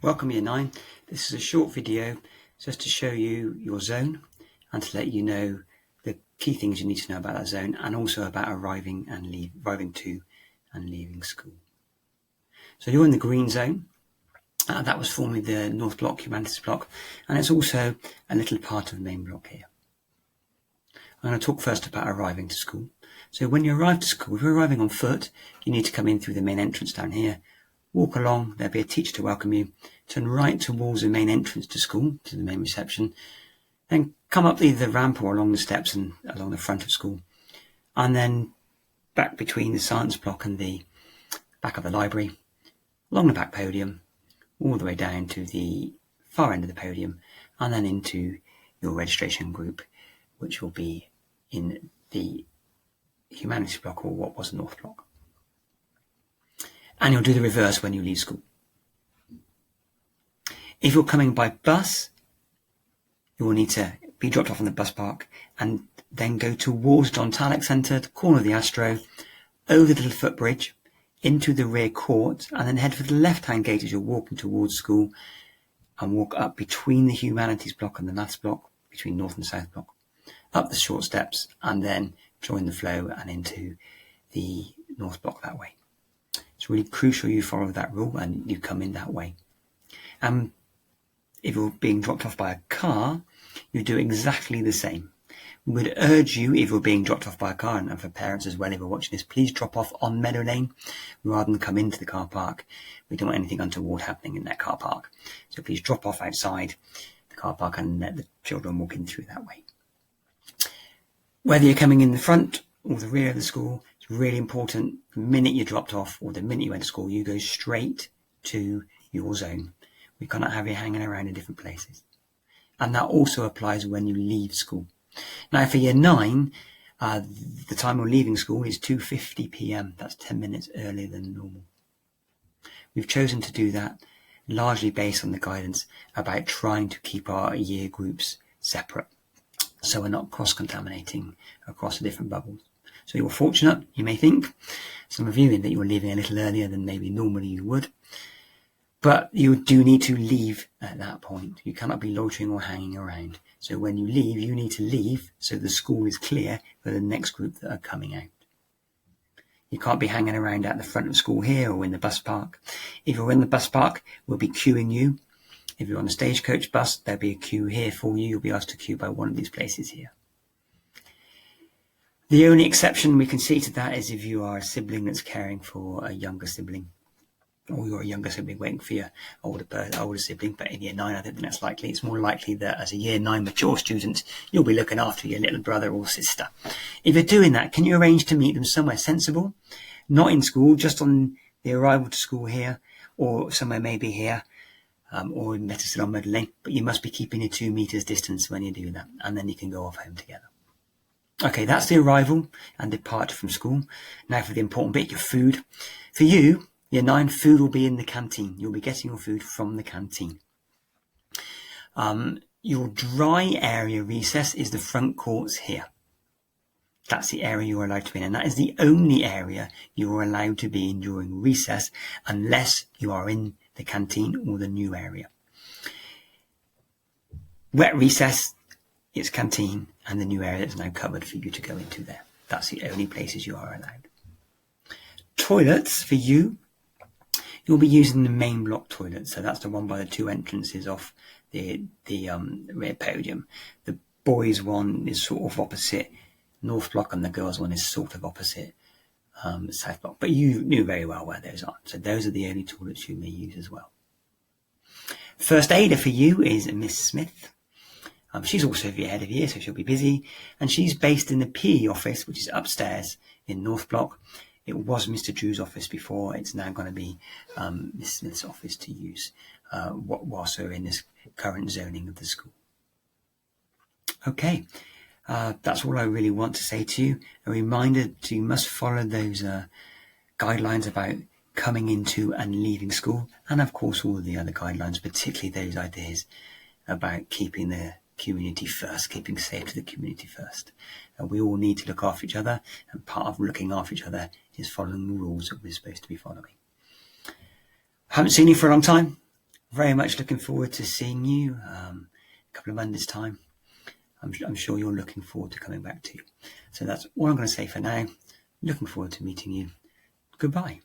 Welcome Year 9. This is a short video just to show you your zone and to let you know the key things you need to know about that zone, and also about arriving to and leaving school. So you're in the green zone. That was formerly the North Block, Humanities Block, and it's also a little part of the main block here. I'm going to talk first about arriving to school. So when you arrive to school, if you're arriving on foot, you need to come in through the main entrance down here. Walk along, there'll be a teacher to welcome you, turn right towards the main entrance to school, to the main reception, then come up either the ramp or along the steps and along the front of school, and then back between the science block and the back of the library, along the back podium, all the way down to the far end of the podium, and then into your registration group, which will be in the Humanities block, or what was the North Block. And you'll do the reverse when you leave school. If you're coming by bus, you will need to be dropped off in the bus park and then go towards John Tallock Centre, the corner of the Astro, over the little footbridge, into the rear court, and then head for the left-hand gate as you're walking towards school, and walk up between the Humanities block and the Maths block, between North and South block, up the short steps, and then join the flow and into the North block that way. It's really crucial you follow that rule and you come in that way. If you're being dropped off by a car, you do exactly the same. We would urge you, if you're being dropped off by a car, and for parents as well, if you're watching this, please drop off on Meadow Lane rather than come into the car park. We don't want anything untoward happening in that car park. So please drop off outside the car park and let the children walk in through that way. Whether you're coming in the front or the rear of the school, it's really important. The minute you're dropped off or the minute you went to school, you go straight to your zone. We cannot have you hanging around in different places. And that also applies when you leave school. Now for Year 9, the time of leaving school is 2:50 p.m. That's 10 minutes earlier than normal. We've chosen to do that largely based on the guidance about trying to keep our year groups separate, so we're not cross-contaminating across the different bubbles. So you're fortunate, you may think, some of you, in that you're leaving a little earlier than maybe normally you would. But you do need to leave at that point. You cannot be loitering or hanging around. So when you leave, you need to leave so the school is clear for the next group that are coming out. You can't be hanging around at the front of school here or in the bus park. If you're in the bus park, we'll be queuing you. If you're on a stagecoach bus, there'll be a queue here for you. You'll be asked to queue by one of these places here. The only exception we can see to that is if you are a sibling that's caring for a younger sibling, or you're a younger sibling waiting for your older sibling. But in Year 9, I don't think that's likely. It's more likely that as a Year 9 mature student, you'll be looking after your little brother or sister. If you're doing that, can you arrange to meet them somewhere sensible? Not in school, just on the arrival to school here, or somewhere maybe here, or better still on Meadow Lane. But you must be keeping your 2 meters distance when you do that, and then you can go off home together. Okay, that's the arrival and departure from school. Now for the important bit, your food. For you, Year 9, food will be in the canteen. You'll be getting your food from the canteen. Your dry area recess is the front courts here. That's the area you're allowed to be in, and that is the only area you are allowed to be in during recess, unless you are in the canteen or the new area. Wet recess, it's canteen, and the new area that's now covered for you to go into there. That's the only places you are allowed. Toilets for you, you'll be using the main block toilet. So that's the one by the 2 entrances off the rear podium. The boys' one is sort of opposite North Block, and the girls' one is sort of opposite South Block. But you knew very well where those are. So those are the only toilets you may use as well. First aider for you is Miss Smith. She's also the head of year, so she'll be busy. And she's based in the PE office, which is upstairs in North Block. It was Mr. Drew's office before. It's now going to be Miss Smith's office to use whilst we're in this current zoning of the school. Okay, that's all I really want to say to you. A reminder you must follow those guidelines about coming into and leaving school, and of course all of the other guidelines, particularly those ideas about keeping the community first, keeping safe to the community first. We all need to look after each other, and part of looking after each other is following the rules that we're supposed to be following. Haven't seen you for a long time. very much looking forward to seeing you a couple of Mondays' time. I'm sure you're looking forward to coming back too. So that's all I'm going to say for now. Looking forward to meeting you. Goodbye.